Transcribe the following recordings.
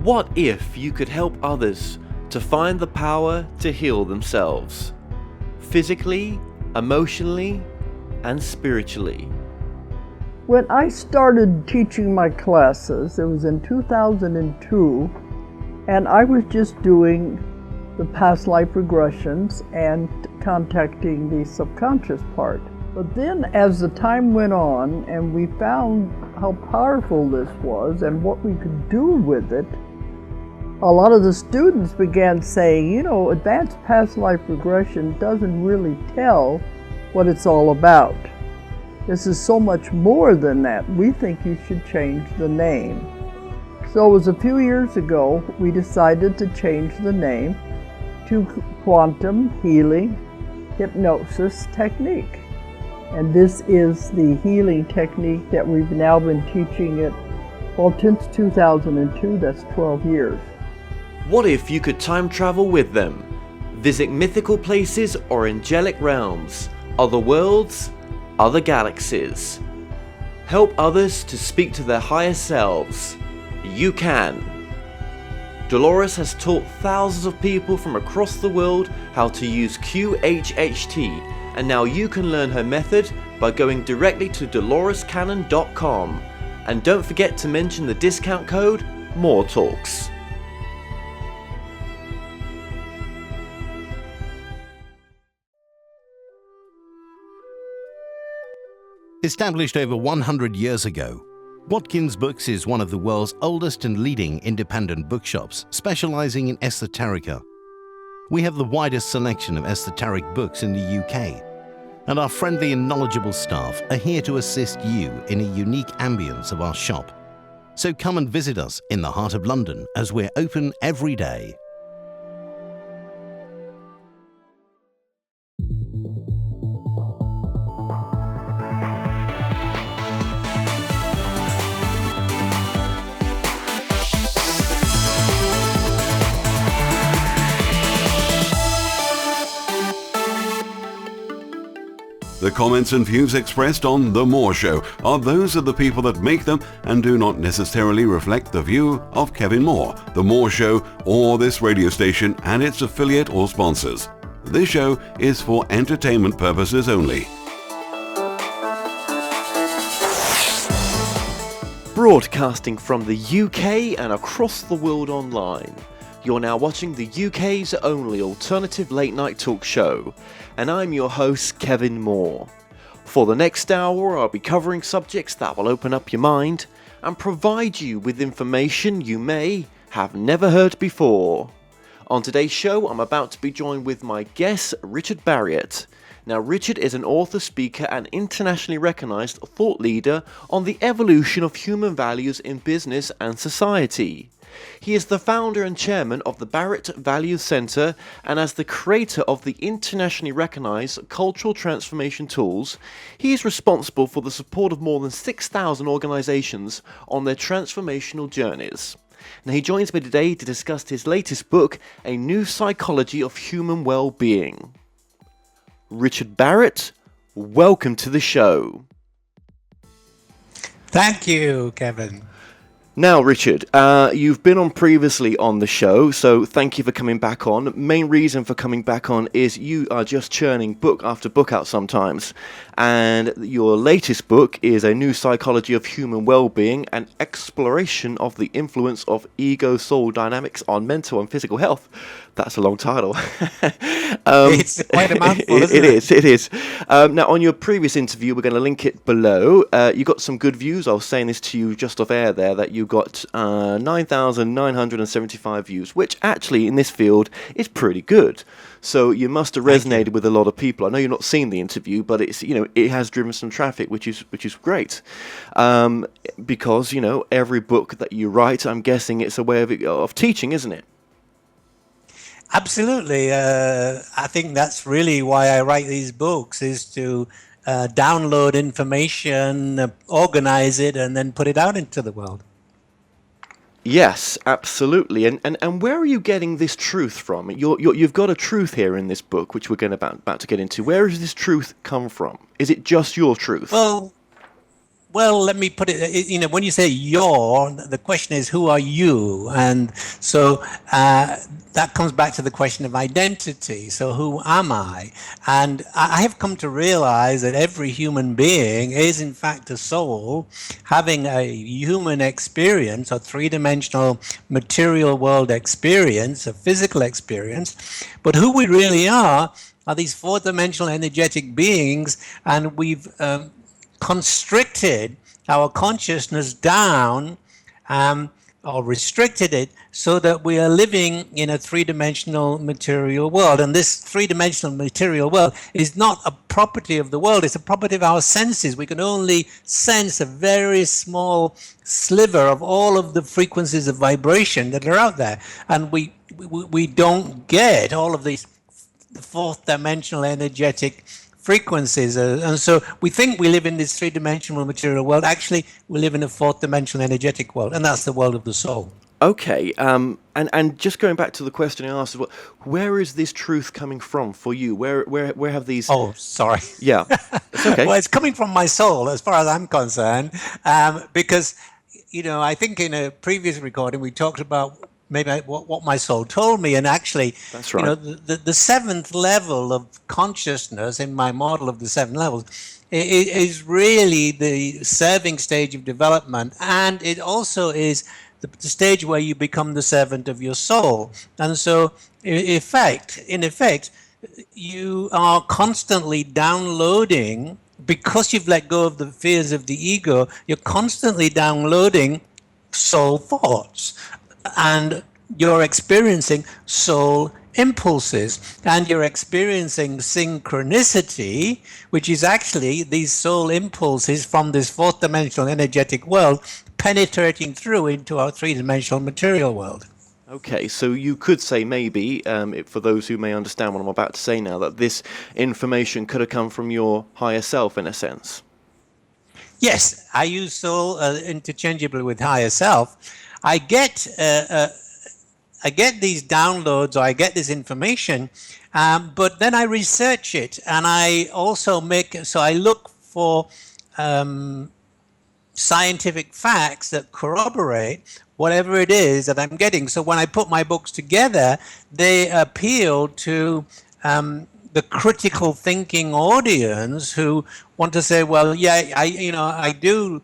What if you could help others to find the power to heal themselves? Physically, emotionally, and spiritually. When I started teaching my classes, it was in 2002, and I was just doing the past life regressions and contacting the subconscious part. But then as the time went on and we found how powerful this was and what we could do with it, a lot of the students began saying, you know, advanced past life regression doesn't really tell what it's all about. This is so much more than that. We think you should change the name. So it was a few years ago we decided to change the name to Quantum Healing Hypnosis Technique. And this is the healing technique that we've now been teaching it, well, since 2002, that's 12 years. What if you could time travel with them? Visit mythical places or angelic realms, other worlds, other galaxies. Help others to speak to their higher selves. You can. Dolores has taught thousands of people from across the world how to use QHHT, and now you can learn her method by going directly to dolorescannon.com. And don't forget to mention the discount code MORETALKS. Established over 100 years ago, Watkins Books is one of the world's oldest and leading independent bookshops specializing in esoterica. We have the widest selection of esoteric books in the UK, and our friendly and knowledgeable staff are here to assist you in a unique ambience of our shop. So come and visit us in the heart of London as we're open every day. The comments and views expressed on The More Show are those of the people that make them and do not necessarily reflect the view of Kevin Moore, The More Show, or this radio station and its affiliate or sponsors. This show is for entertainment purposes only. Broadcasting from the UK and across the world online. You're now watching the UK's only alternative late night talk show, and I'm your host, Kevin Moore. For the next hour, I'll be covering subjects that will open up your mind and provide you with information you may have never heard before. On today's show, I'm about to be joined with my guest, Richard Barrett. Now, Richard is an author, speaker, and internationally recognized thought leader on the evolution of human values in business and society. He is the founder and chairman of the Barrett Values Center, and as the creator of the internationally recognized cultural transformation tools, he is responsible for the support of more than 6,000 organizations on their transformational journeys. Now, he joins me today to discuss his latest book, A New Psychology of Human Wellbeing. Richard Barrett, welcome to the show. Thank you, Kevin. Now, Richard, you've been on previously on the show, so thank you for coming back on. Main reason for coming back on is you are just churning book after book out sometimes, and your latest book is A New Psychology of Human Wellbeing, an exploration of the influence of ego-soul dynamics on mental and physical health. That's a long title. It's quite a mouthful, isn't it? It is. Now, on your previous interview, we're going to link it below. You got some good views. I was saying this to you just off air there, that you got 9,975 views, which actually in this field is pretty good. So you must have resonated with a lot of people. I know you're not seeing the interview, but it's, you know, it has driven some traffic, which is great. Because, you know, every book that you write, I'm guessing it's a way of teaching, isn't it? Absolutely. I think that's really why I write these books, is to download information, organize it, and then put it out into the world. Yes, absolutely. And where are you getting this truth from? You've got a truth here in this book, which we're about to get into. Where does this truth come from? Is it just your truth? Well, well, let me put it, when you say you're, the question is, who are you? And so that comes back to the question of identity. So who am I? And I have come to realize that every human being is in fact a soul having a human experience, a three-dimensional material world experience, a physical experience. But who we really are these four-dimensional energetic beings, and we've constricted our consciousness down or restricted it so that we are living in a three-dimensional material world. And this three-dimensional material world is not a property of the world, it's a property of our senses. We can only sense a very small sliver of all of the frequencies of vibration that are out there. And we don't get all of these fourth dimensional energetic frequencies, and so we think we live in this three-dimensional material world. Actually, we live in a fourth-dimensional energetic world, and that's the world of the soul. Okay, and just going back to the question I asked, where is this truth coming from for you? Where have these? Oh, sorry. Yeah, it's okay. Well, it's coming from my soul, as far as I'm concerned, because I think in a previous recording we talked about maybe what my soul told me, and actually, that's right. The seventh level of consciousness in my model of the seven levels is really the serving stage of development, and it also is the stage where you become the servant of your soul. And so, in effect, you are constantly downloading, because you've let go of the fears of the ego. You're constantly downloading soul thoughts, and you're experiencing soul impulses, and you're experiencing synchronicity, which is actually these soul impulses from this fourth dimensional energetic world penetrating through into our three-dimensional material world. Okay, so you could say maybe, for those who may understand what I'm about to say now, that this information could have come from your higher self in a sense. Yes, I use soul interchangeably with higher self. I get these downloads, or I get this information, but then I research it, and I also I look for scientific facts that corroborate whatever it is that I'm getting. So when I put my books together, they appeal to the critical thinking audience who want to say, well, yeah, I do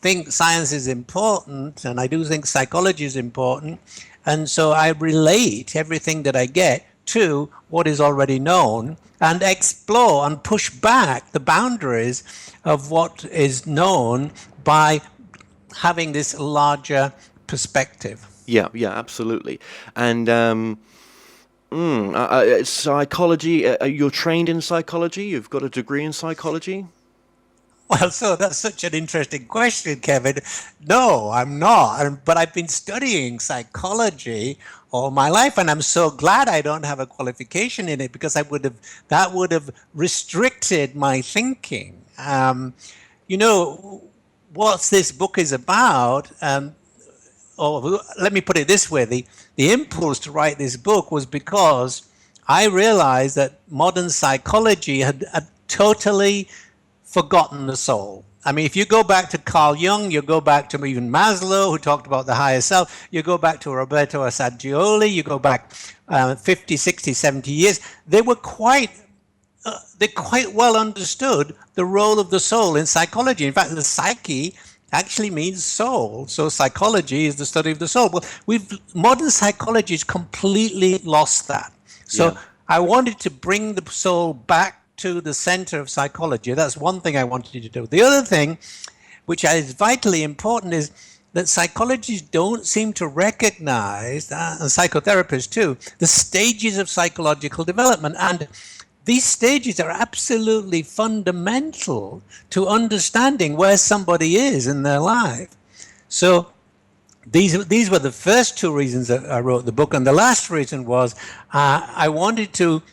think science is important, and I do think psychology is important, and so I relate everything that I get to what is already known and explore and push back the boundaries of what is known by having this larger perspective. Yeah, absolutely. And psychology, you're trained in psychology? You've got a degree in psychology? Well, so that's such an interesting question, Kevin. No, I'm not. But I've been studying psychology all my life, and I'm so glad I don't have a qualification in it, because that would have restricted my thinking. What this book is about, or let me put it this way, the impulse to write this book was because I realized that modern psychology had totally forgotten the soul. I mean, if you go back to Carl Jung, you go back to even Maslow, who talked about the higher self, you go back to Roberto Assagioli, you go back 50, 60, 70 years, they quite well understood the role of the soul in psychology. In fact, the psyche actually means soul. So psychology is the study of the soul. Well, modern psychology has completely lost that. So I wanted to bring the soul back to the center of psychology. That's one thing I wanted to do. The other thing, which is vitally important, is that psychologists don't seem to recognize, and psychotherapists too, the stages of psychological development. And these stages are absolutely fundamental to understanding where somebody is in their life. So these were the first two reasons that I wrote the book. And the last reason was I wanted to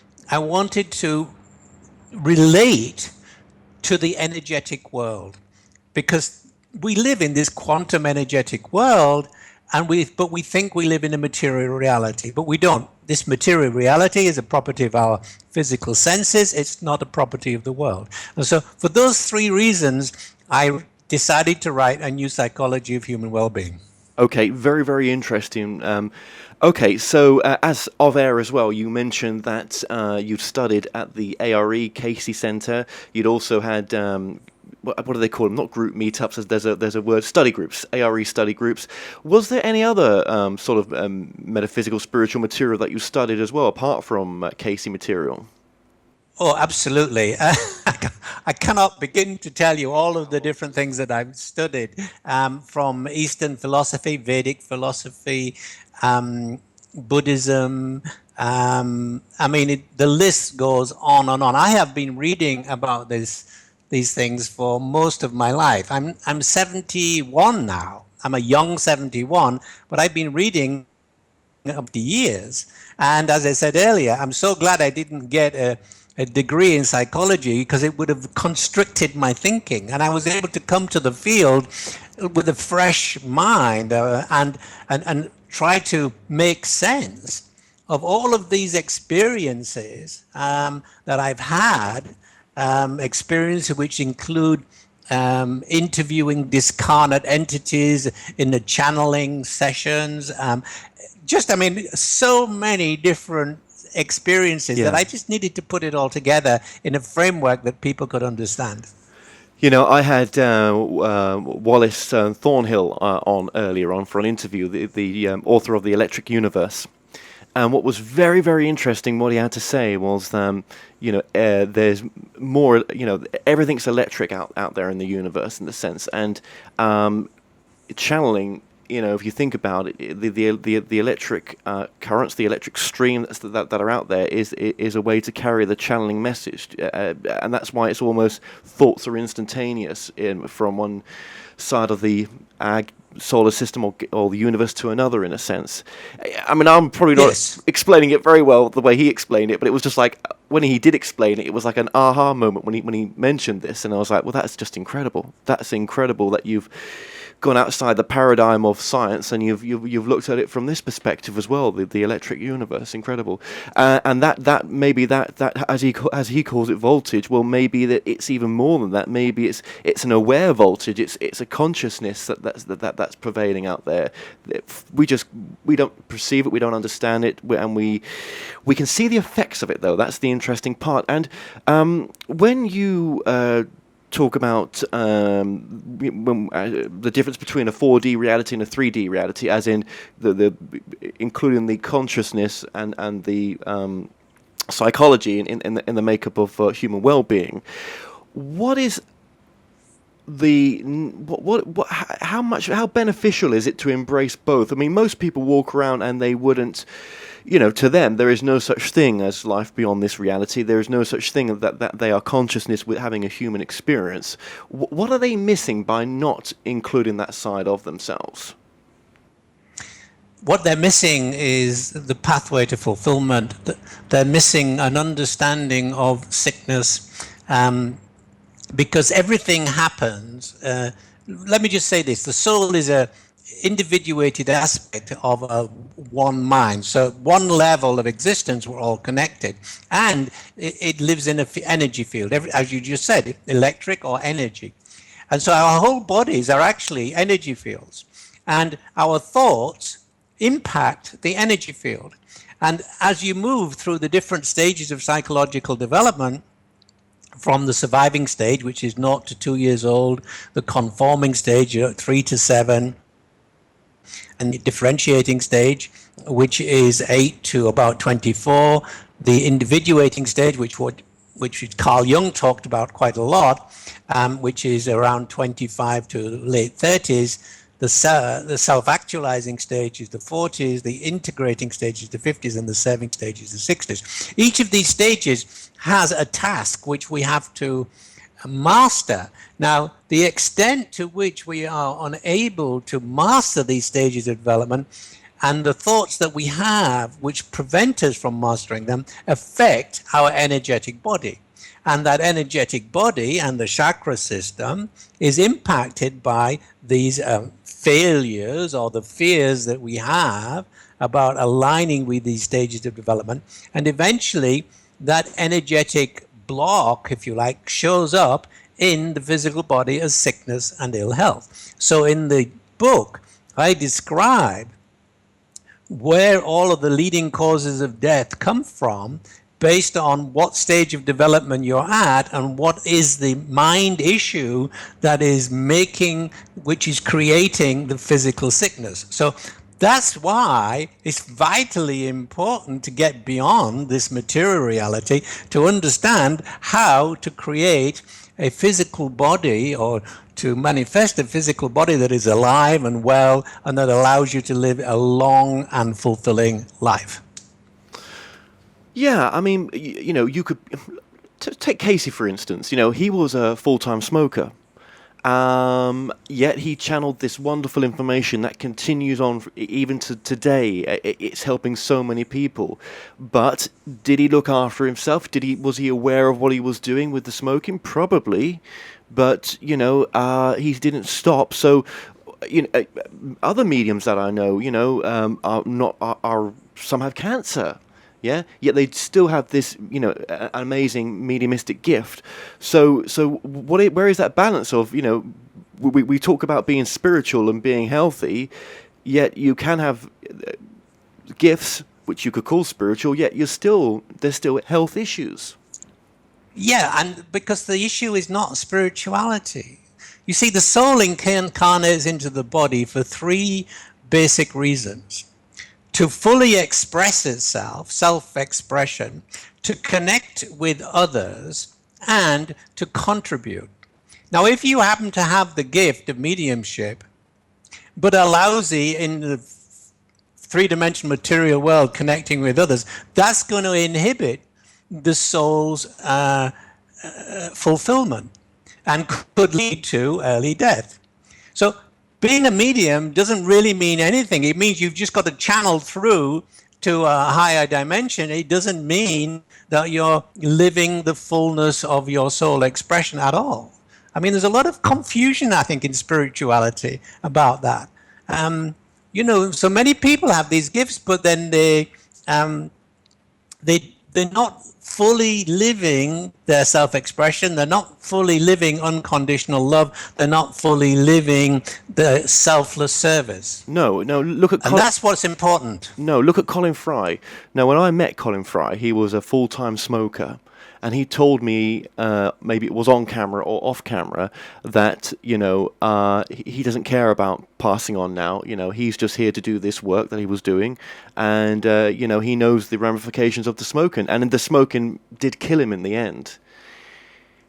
relate to the energetic world, because we live in this quantum energetic world, but we think we live in a material reality, but we don't. This material reality is a property of our physical senses. It's not a property of the world. And so for those three reasons, I decided to write a new psychology of human well-being. Okay, very, very interesting. Okay, so as of air as well, you mentioned that you'd studied at the ARE Casey Center. You'd also had what do they call them? Not group meetups. There's a word, study groups, ARE study groups. Was there any other sort of metaphysical, spiritual material that you studied as well, apart from Casey material? Oh, absolutely. I cannot begin to tell you all of the different things that I've studied, from Eastern philosophy, Vedic philosophy, Buddhism. The list goes on and on. I have been reading about these things for most of my life. I'm 71 now. I'm a young 71, but I've been reading of the years. And as I said earlier, I'm so glad I didn't get a degree in psychology, because it would have constricted my thinking, and I was able to come to the field with a fresh mind and try to make sense of all of these experiences that I've had, experiences which include interviewing discarnate entities in the channeling sessions, so many different experiences that I just needed to put it all together in a framework that people could understand. You know, I had Wallace Thornhill on earlier on for an interview, the author of The Electric Universe. And what was very, very interesting, what he had to say was, there's more, everything's electric out there in the universe, in the sense. And channeling, if you think about it, the electric currents, the electric stream that are out there is a way to carry the channeling message, and that's why it's almost thoughts are instantaneous from one side of the solar system or the universe to another, in a sense. I mean, I'm probably not explaining it very well the way he explained it, but it was just like, when he did explain it, it was like an aha moment when he mentioned this, and I was like, well, that's just incredible. That's incredible that you've gone outside the paradigm of science and you've looked at it from this perspective as well, the electric universe. Incredible. And that maybe that as he calls it, voltage, well, maybe that it's even more than that. Maybe it's an aware voltage. It's a consciousness that's prevailing out there. We don't perceive it, we don't understand it, and we can see the effects of it, though. That's the interesting part. And when you talk about the difference between a 4D reality and a 3D reality, as in the including the consciousness and the psychology in the makeup of human well-being. What is how beneficial is it to embrace both? I mean, most people walk around and they wouldn't. To them, there is no such thing as life beyond this reality. There is no such thing that they are consciousness with having a human experience. What are they missing by not including that side of themselves? What they're missing is the pathway to fulfillment. They're missing an understanding of sickness, because everything happens. Let me just say this: the soul is a individuated aspect of one mind. So one level of existence, we're all connected, and it lives in an energy field, as you just said, electric or energy. And so our whole bodies are actually energy fields, and our thoughts impact the energy field. And as you move through the different stages of psychological development, from the surviving stage, which is 0 to 2 years old, the conforming stage, 3 to 7, and the differentiating stage, which is 8 to about 24, the individuating stage, which Carl Jung talked about quite a lot, which is around 25 to late 30s, the self-actualizing stage is the 40s, the integrating stage is the 50s, and the serving stage is the 60s. Each of these stages has a task which we have to master. Now, the extent to which we are unable to master these stages of development and the thoughts that we have which prevent us from mastering them affect our energetic body. And that energetic body and the chakra system is impacted by these failures or the fears that we have about aligning with these stages of development. And eventually, that energetic block, if you like, shows up in the physical body as sickness and ill health. So in the book, I describe where all of the leading causes of death come from based on what stage of development you're at and what is the mind issue that is which is creating the physical sickness. So that's why it's vitally important to get beyond this material reality to understand how to create a physical body or to manifest a physical body that is alive and well and that allows you to live a long and fulfilling life. Yeah, I mean, you could take Casey, for instance. He was a full-time smoker. Yet he channeled this wonderful information that continues on even to today. It's helping so many people. But did he look after himself? Was he aware of what he was doing with the smoking? Probably. But, he didn't stop. So, other mediums that I know, some have cancer. Yeah, yet they still have this, amazing mediumistic gift. So where is that balance of, we talk about being spiritual and being healthy, yet you can have gifts which you could call spiritual, yet there's still health issues. Yeah, and because the issue is not spirituality. You see, the soul incarnates into the body for three basic reasons. To fully express itself, self-expression, to connect with others, and to contribute. Now, if you happen to have the gift of mediumship, but are lousy in the three-dimensional material world connecting with others, that's going to inhibit the soul's fulfillment and could lead to early death. So being a medium doesn't really mean anything. It means you've just got to channel through to a higher dimension. It doesn't mean that you're living the fullness of your soul expression at all. I mean, there's a lot of confusion, I think, in spirituality about that. So many people have these gifts, but then they're not fully living their self-expression. They're not fully living unconditional love. They're not fully living the selfless service. No. And that's what's important. No, look at Colin Fry. Now, when I met Colin Fry, he was a full-time smoker. And he told me, maybe it was on camera or off camera, that, he doesn't care about passing on now. He's just here to do this work that he was doing. And, he knows the ramifications of the smoking. And the smoking did kill him in the end.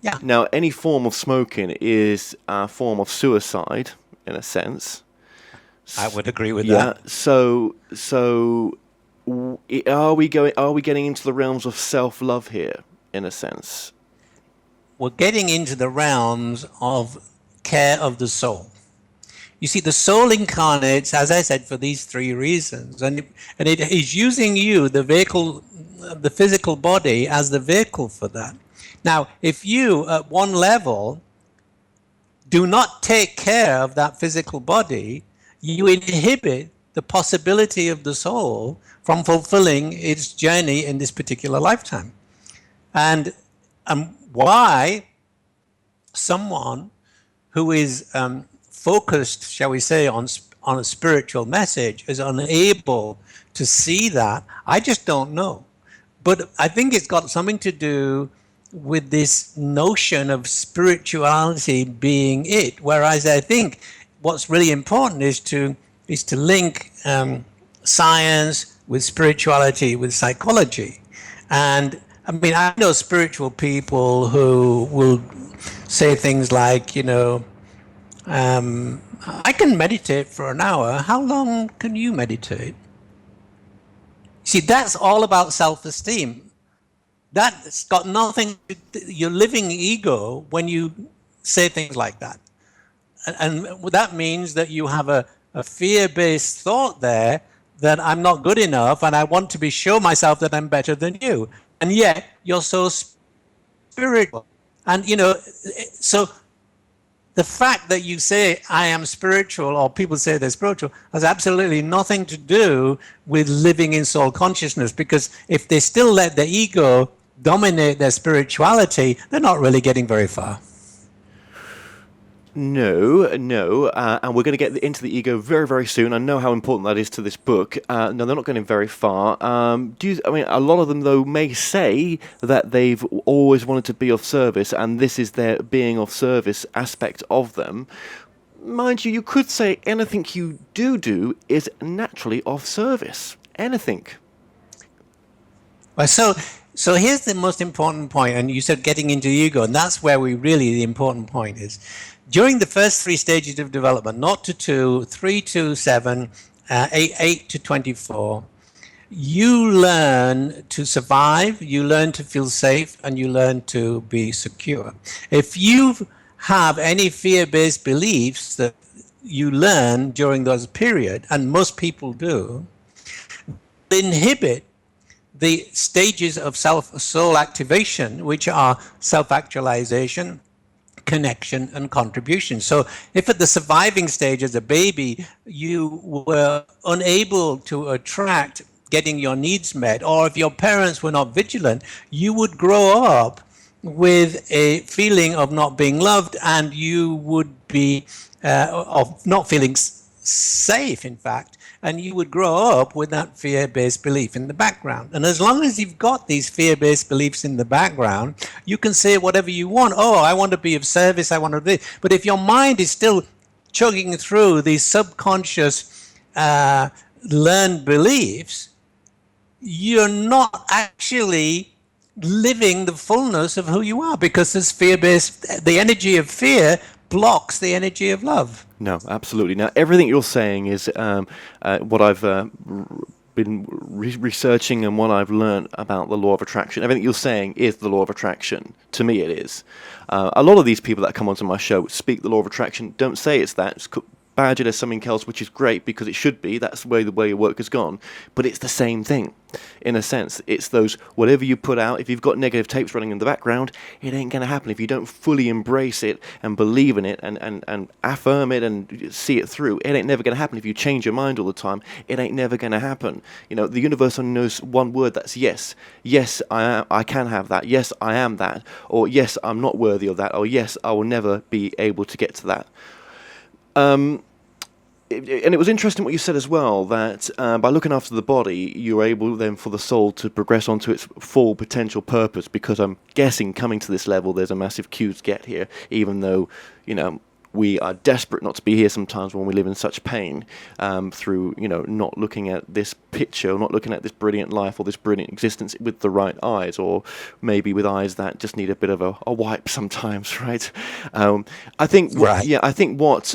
Yeah. Now, any form of smoking is a form of suicide, in a sense. I would agree with that. Yeah. So are we getting into the realms of self-love here? In a sense, we're getting into the realms of care of the soul. You see, the soul incarnates, as I said, for these three reasons, and it is using you, the vehicle, the physical body, as the vehicle for that. Now, if you, at one level, do not take care of that physical body, you inhibit the possibility of the soul from fulfilling its journey in this particular lifetime. And why someone who is focused, shall we say, on a spiritual message is unable to see that, I just don't know. But I think it's got something to do with this notion of spirituality being it. Whereas I think what's really important is to link science with spirituality, with psychology. And I mean, I know spiritual people who will say things like, I can meditate for an hour. How long can you meditate? See, that's all about self-esteem. That's got nothing to do, your living ego when you say things like that. And that means that you have a fear-based thought there that I'm not good enough and I want to show myself that I'm better than you. And yet you're so spiritual. And, so the fact that you say, I am spiritual, or people say they're spiritual, has absolutely nothing to do with living in soul consciousness. Because if they still let the ego dominate their spirituality, they're not really getting very far. No, and we're going to get into the ego very, very soon. I know how important that is to this book. No, they're not going very far. I mean, a lot of them, though, may say that they've always wanted to be of service, and this is their being of service aspect of them. Mind you, you could say anything you do is naturally of service. Anything. Well, so here's the most important point, and you said getting into the ego, and that's where the important point is. During the first 3 stages of development, 0 to 2, 3 to 7, 8 to 24, you learn to survive, you learn to feel safe, and you learn to be secure. If you have any fear-based beliefs that you learn during those periods, and most people do, inhibit the stages of soul activation, which are self-actualization, connection, and contribution. So if at the surviving stage as a baby you were unable to attract getting your needs met, or if your parents were not vigilant, you would grow up with a feeling of not being loved, and you would be of not feeling safe, in fact, and you would grow up with that fear-based belief in the background. And as long as you've got these fear-based beliefs in the background, you can say whatever you want. Oh, I want to be of service, I want to be. But if your mind is still chugging through these subconscious learned beliefs, you're not actually living the fullness of who you are, because this fear-based, the energy of fear blocks the energy of love. No, absolutely. Now, everything you're saying is what I've been researching and what I've learned about the law of attraction. Everything you're saying is the law of attraction. To me, it is. A lot of these people that come onto my show speak the law of attraction, don't say it's that. It's badgered as something else, which is great because it should be. That's the way your work has gone. But it's the same thing, in a sense. It's those, whatever you put out, if you've got negative tapes running in the background, it ain't going to happen. If you don't fully embrace it and believe in it and affirm it and see it through, it ain't never going to happen. If you change your mind all the time, it ain't never going to happen. You know, the universe only knows one word, that's yes. Yes, I can have that. Yes, I am that. Or yes, I'm not worthy of that. Or yes, I will never be able to get to that. And it was interesting what you said as well, that by looking after the body, you're able then for the soul to progress onto its full potential purpose, because I'm guessing coming to this level, there's a massive queue to get here, even though, you know, we are desperate not to be here sometimes when we live in such pain, through, you know, not looking at this picture, not looking at this brilliant life or this brilliant existence with the right eyes, or maybe with eyes that just need a bit of a wipe sometimes, right? I think, right. Yeah, I think what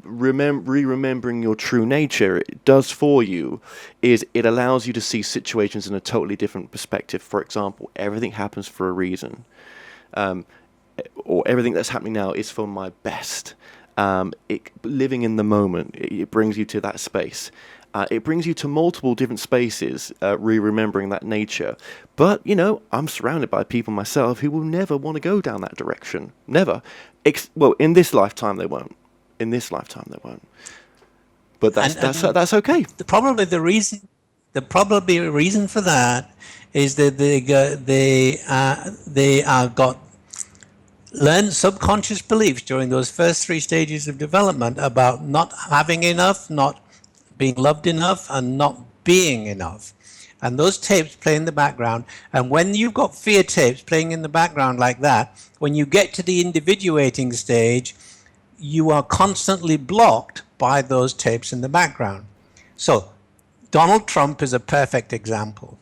remembering your true nature does for you is it allows you to see situations in a totally different perspective. For example, everything happens for a reason. Or everything that's happening now is for my best. Living in the moment, it brings you to that space. It brings you to multiple different spaces, remembering that nature. But, you know, I'm surrounded by people myself who will never want to go down that direction. Never. Well, in this lifetime they won't. In this lifetime they won't. But that's okay. Probably the reason for that is that they got learn subconscious beliefs during those first 3 stages of development about not having enough, not being loved enough, and not being enough. And those tapes play in the background. And when you've got fear tapes playing in the background like that, when you get to the individuating stage, you are constantly blocked by those tapes in the background. So Donald Trump is a perfect example.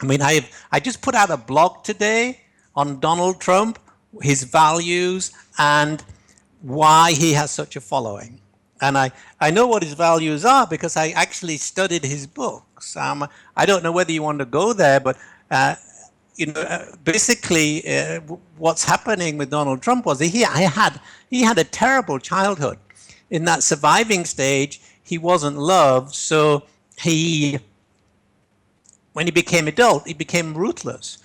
I mean, I just put out a blog today on Donald Trump, his values, and why he has such a following. And I know what his values are because I actually studied his books. I don't know whether you want to go there, but basically what's happening with Donald Trump was he had a terrible childhood. In that surviving stage, he wasn't loved, so when he became adult, he became ruthless.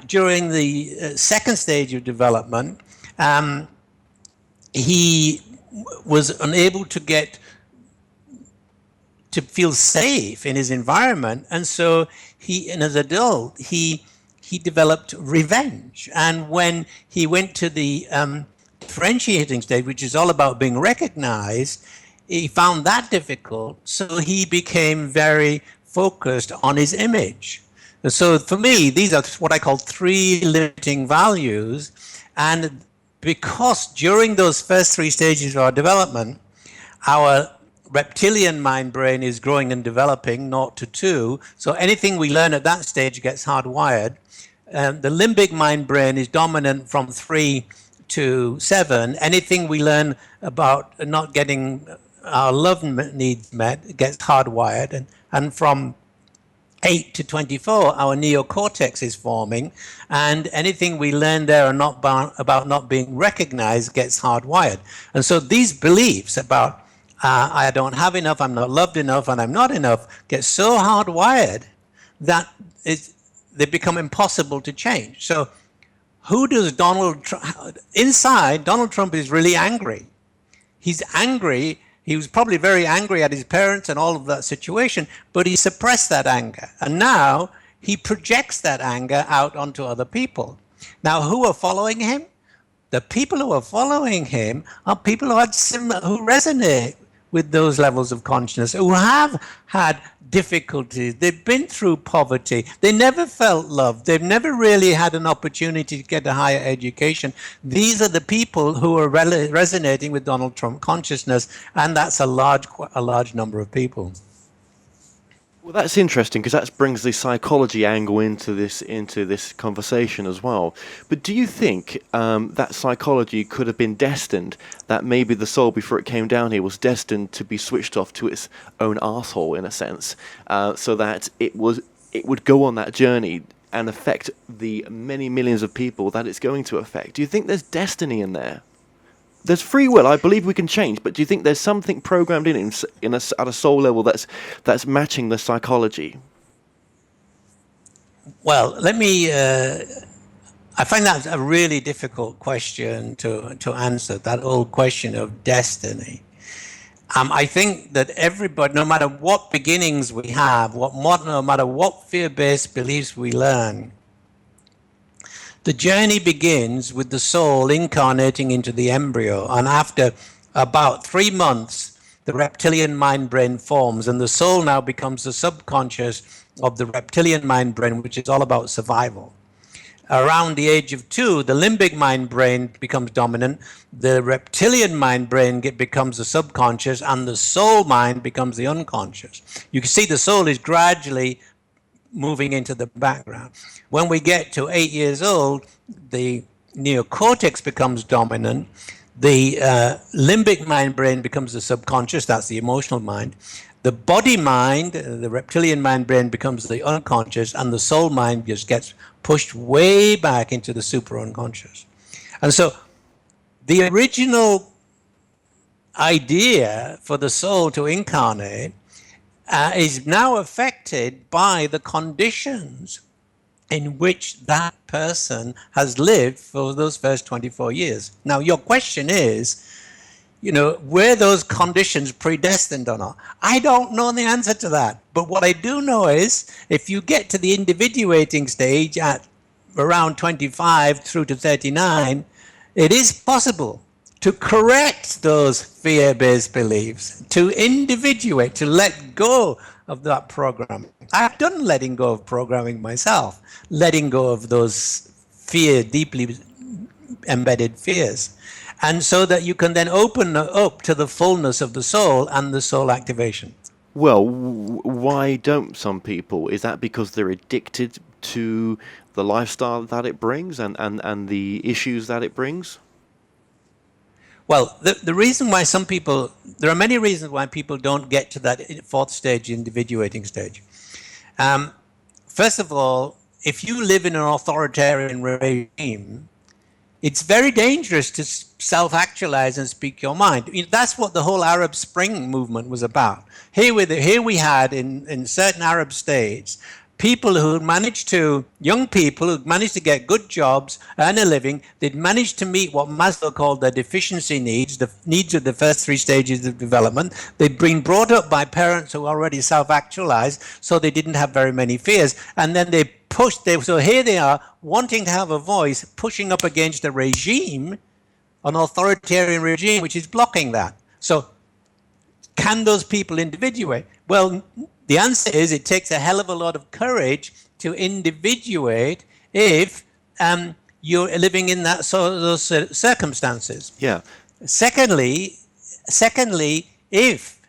During the second stage of development, he was unable to feel safe in his environment, and so as an adult, he he developed revenge. And when he went to the differentiating stage, which is all about being recognized, he found that difficult. So he became very focused on his image. And so for me, these are what I call 3 limiting values. And because during those first 3 stages of our development, our reptilian mind brain is growing and developing 0 to 2. So anything we learn at that stage gets hardwired. The limbic mind brain is dominant from 3 to 7. Anything we learn about not getting our love needs met gets hardwired. And from 8 to 24, our neocortex is forming, and anything we learn there about not being recognized gets hardwired. And so these beliefs about I don't have enough, I'm not loved enough, and I'm not enough get so hardwired that they become impossible to change. So who does Donald Trump, inside, Donald Trump is really angry. He's angry. He was probably very angry at his parents and all of that situation, but he suppressed that anger. And now he projects that anger out onto other people. Now, who are following him? The people who are following him are people who resonate with those levels of consciousness, who have had difficulties. They've been through poverty. They never felt loved. They've never really had an opportunity to get a higher education. These are the people who are resonating with Donald Trump consciousness, and that's a large number of people. Well, that's interesting because that brings the psychology angle into this conversation as well. But do you think that psychology could have been destined, that maybe the soul before it came down here was destined to be switched off to its own arsehole in a sense, so that it would go on that journey and affect the many millions of people that it's going to affect? Do you think there's destiny in there? There's free will. I believe we can change, but do you think there's something programmed at a soul level that's matching the psychology? Well, let me. I find that a really difficult question to answer. That old question of destiny. I think that everybody, no matter what beginnings we have, no matter what fear-based beliefs we learn, the journey begins with the soul incarnating into the embryo, and after about 3 months, the reptilian mind brain forms, and the soul now becomes the subconscious of the reptilian mind brain, which is all about survival. Around the age of 2, the limbic mind brain becomes dominant, the reptilian mind brain becomes the subconscious, and the soul mind becomes the unconscious. You can see the soul is gradually moving into the background. When we get to 8 years old, the neocortex becomes dominant. The limbic mind brain becomes the subconscious, that's the emotional mind. The body mind, the reptilian mind brain becomes the unconscious, and the soul mind just gets pushed way back into the super unconscious. And so the original idea for the soul to incarnate is now affected by the conditions in which that person has lived for those first 24 years. Now, your question is, were those conditions predestined or not? I don't know the answer to that. But what I do know is, if you get to the individuating stage at around 25 through to 39, it is possible to correct those fear-based beliefs, to individuate, to let go of that programming. I've done letting go of programming myself, letting go of those deeply embedded fears. And so that you can then open up to the fullness of the soul and the soul activation. Well, why don't some people? Is that because they're addicted to the lifestyle that it brings and the issues that it brings? Well, the reason why there are many reasons why people don't get to that 4th stage, individuating stage. First of all, if you live in an authoritarian regime, it's very dangerous to self-actualize and speak your mind. That's what the whole Arab Spring movement was about. Here we had in certain Arab states, young people who managed to get good jobs, earn a living, they'd managed to meet what Maslow called their deficiency needs, the needs of the first three stages of development. They'd been brought up by parents who already self-actualized, so they didn't have very many fears. And then so here they are, wanting to have a voice, pushing up against a regime, an authoritarian regime, which is blocking that. So can those people individuate? Well, the answer is it takes a hell of a lot of courage to individuate if you're living in those circumstances. Yeah. Secondly, if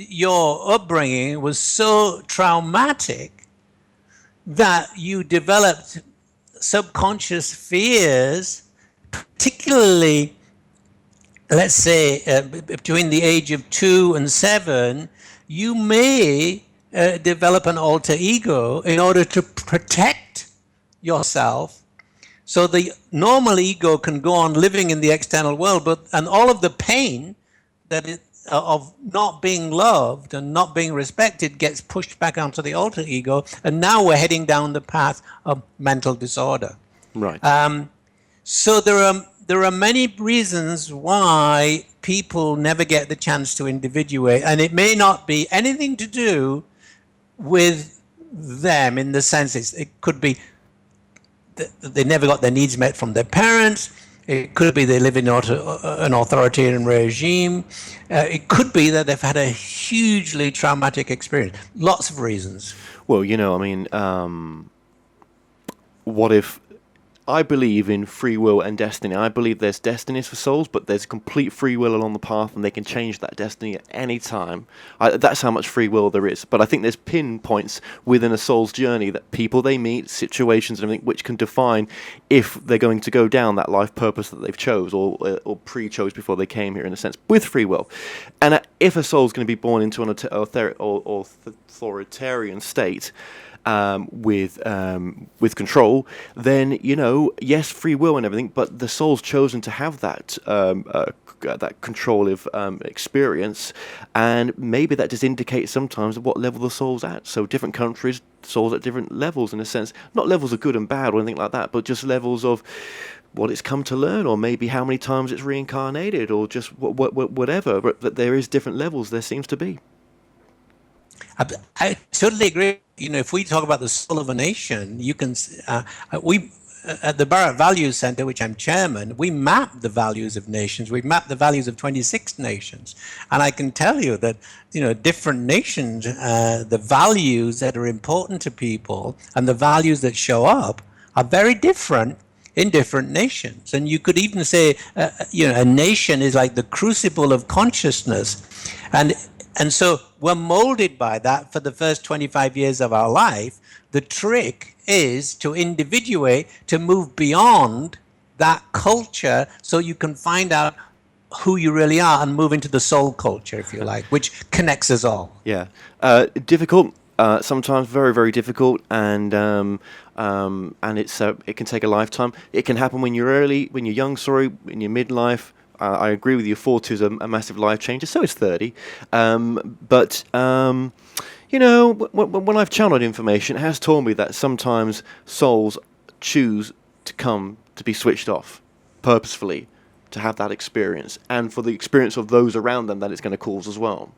your upbringing was so traumatic that you developed subconscious fears, particularly, let's say, between the age of 2 and 7, you may develop an alter ego in order to protect yourself. So the normal ego can go on living in the external world, and all of the pain of not being loved and not being respected gets pushed back onto the alter ego, and now we're heading down the path of mental disorder. Right. So there are many reasons why people never get the chance to individuate, and it may not be anything to do with them in the sense it could be that they never got their needs met from their parents. It could be they live in an authoritarian regime. It could be that they've had a hugely traumatic experience. Lots of reasons. Well, what if I believe in free will and destiny? I believe there's destinies for souls, but there's complete free will along the path, and they can change that destiny at any time. That's how much free will there is. But I think there's pinpoints within a soul's journey that people they meet, situations and everything, which can define if they're going to go down that life purpose that they've chose or pre-chose before they came here, in a sense, with free will. And if a soul's going to be born into an authoritarian state, with control, then yes, free will and everything, but the soul's chosen to have that control of experience, and maybe that just indicates sometimes what level the soul's at. So different countries, souls at different levels, in a sense, not levels of good and bad or anything like that, but just levels of what it's come to learn, or maybe how many times it's reincarnated, or just whatever. But that there is different levels. There seems to be. I totally agree. If we talk about the soul of a nation, you can we at the Barrett Values Center, which I'm chairman, we map the values of nations. We map the values of 26 nations, and I can tell you that different nations, the values that are important to people and the values that show up are very different in different nations. And you could even say, a nation is like the crucible of consciousness, and so we're molded by that for the first 25 years of our life. The trick is to individuate, to move beyond that culture so you can find out who you really are and move into the soul culture, if you like, which connects us all. Yeah. Difficult, sometimes very, very difficult, and it's it can take a lifetime. It can happen when you're when you're young, in your midlife. I agree with you, 40 is a massive life changer, so is 30. But when I've channeled information, it has told me that sometimes souls choose to be switched off purposefully to have that experience, and for the experience of those around them that it's going to cause as well.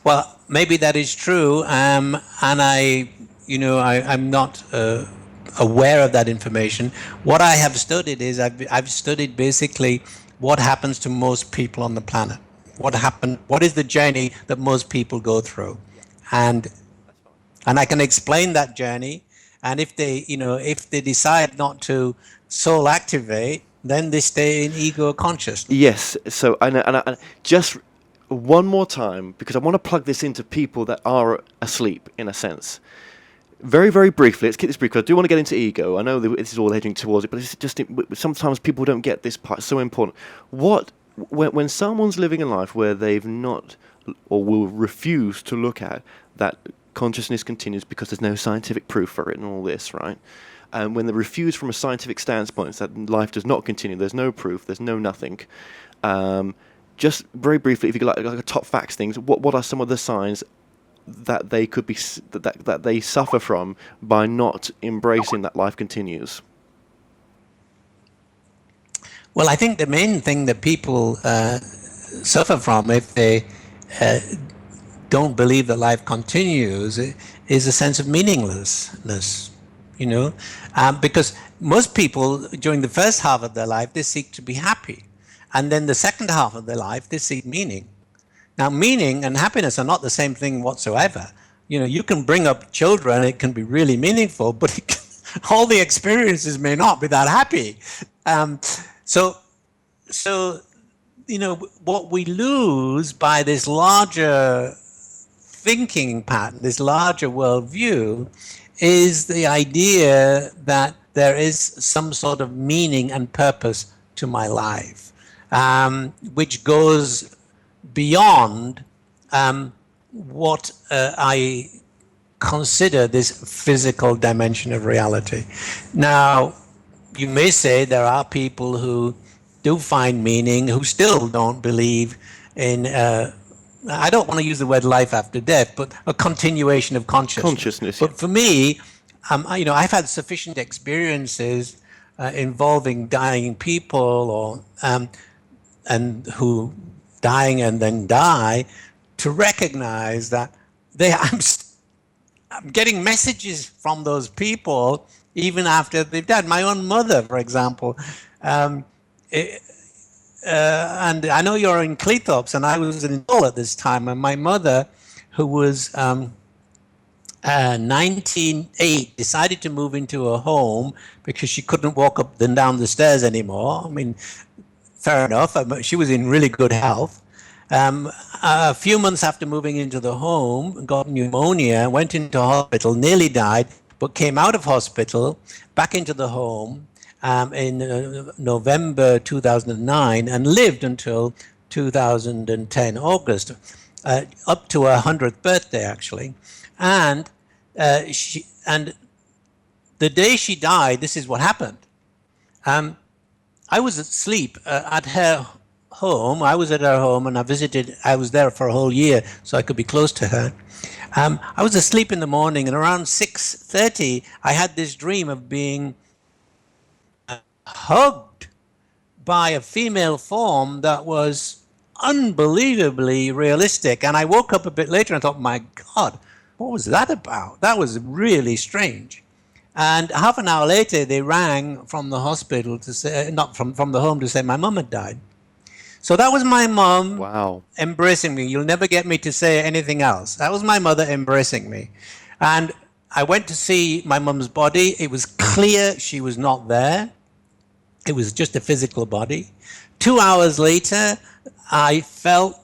Well, maybe that is true, and I'm not aware of that information. What I have studied is I've studied basically what happens to most people on the planet. What is the journey that most people go through, and I can explain that journey. And if they decide not to soul activate, then they stay in ego consciousness. Yes. So and just one more time, because I want to plug this into people that are asleep, in a sense. Very, very briefly, let's keep this brief, because I do want to get into ego. I know that this is all heading towards it, but it's just sometimes people don't get this part. It's so important. When someone's living a life where they've not or will refuse to look at that consciousness continues because there's no scientific proof for it and all this, right? And when they refuse from a scientific standpoint that life does not continue, there's no proof, there's no nothing. Just very briefly, if you like top facts things, what are some of the signs that they could be that they suffer from by not embracing that life continues? Well, I think the main thing that people suffer from if they don't believe that life continues is a sense of meaninglessness, because most people during the first half of their life, they seek to be happy. And then the second half of their life, they seek meaning. Now, meaning and happiness are not the same thing whatsoever. You can bring up children, it can be really meaningful, but all the experiences may not be that happy. So, what we lose by this larger thinking pattern, this larger worldview, is the idea that there is some sort of meaning and purpose to my life, which goes beyond what I consider this physical dimension of reality. Now, you may say there are people who do find meaning, who still don't believe in, I don't want to use the word life after death, but a continuation of consciousness. But for me, I've had sufficient experiences involving dying people or and who dying and then die to recognize that I'm getting messages from those people even after they've died. My own mother, for example, and I know you're in Cleethorpes, and I was in Hull at this time, and my mother, who was 98, decided to move into a home because she couldn't walk up and down the stairs anymore. I mean, fair enough, she was in really good health. A few months after moving into the home, got pneumonia, went into hospital, nearly died, but came out of hospital, back into the home in November 2009, and lived until 2010 August, up to her 100th birthday actually. And the day she died, this is what happened. I was asleep at her home. I was at her home, and I was there for a whole year so I could be close to her. I was asleep in the morning, and around 6:30, I had this dream of being hugged by a female form that was unbelievably realistic. And I woke up a bit later and thought, my God, what was that about? That was really strange. And half an hour later, they rang from the hospital to say, not from the home, to say my mum had died. So that was my mum. Wow. Embracing me. You'll never get me to say anything else. That was my mother embracing me. And I went to see my mum's body. It was clear she was not there. It was just a physical body. 2 hours later, I felt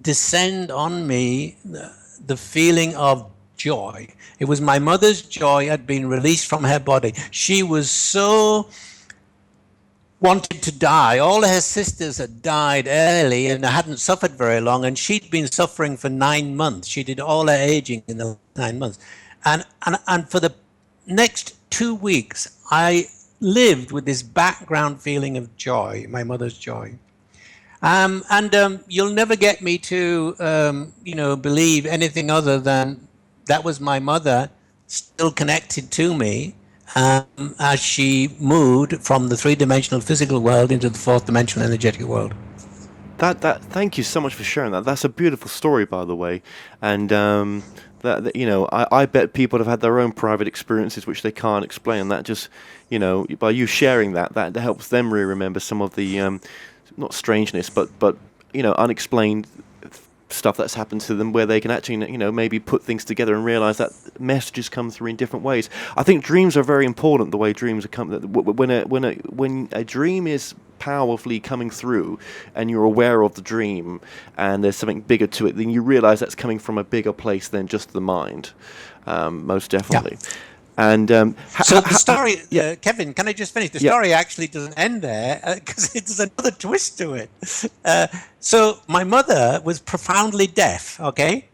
descend on me the feeling of joy. It was my mother's joy had been released from her body. She was so wanted to die. All her sisters had died early and hadn't suffered very long, and she'd been suffering for 9 months. She did all her aging in the 9 months. And for the next 2 weeks, I lived with this background feeling of joy, my mother's joy. You'll never get me to, believe anything other than that was my mother still connected to me as she moved from the three-dimensional physical world into the fourth-dimensional energetic world. Thank you so much for sharing that. That's a beautiful story, by the way, and I bet people have had their own private experiences which they can't explain. And that just, by you sharing that helps them remember some of the not strangeness, but unexplained stuff that's happened to them, where they can actually maybe put things together and realize that messages come through in different ways. I think dreams are very important. The way dreams are when a dream is powerfully coming through and you're aware of the dream and there's something bigger to it, then you realize that's coming from a bigger place than just the mind, most definitely. Yeah. And so the story, Kevin, can I just finish? The story actually doesn't end there because there's another twist to it. So my mother was profoundly deaf, okay,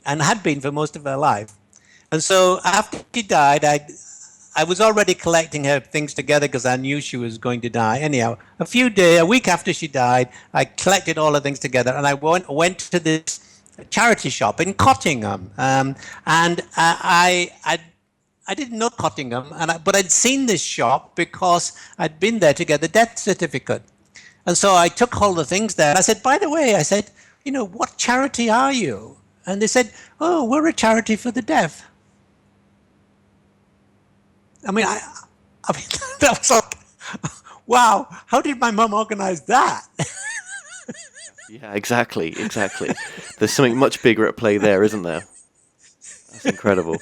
and had been for most of her life. And so after she died, I was already collecting her things together because I knew she was going to die. Anyhow, a week after she died, I collected all her things together, and I went to this charity shop in Cottingham, and I didn't know Cottingham, but I'd seen this shop because I'd been there to get the death certificate. And so I took all the things there. And I said, by the way, I said, what charity are you? And they said, oh, we're a charity for the deaf. I mean, that was like, wow, how did my mum organize that? Yeah, exactly. There's something much bigger at play there, isn't there? That's incredible.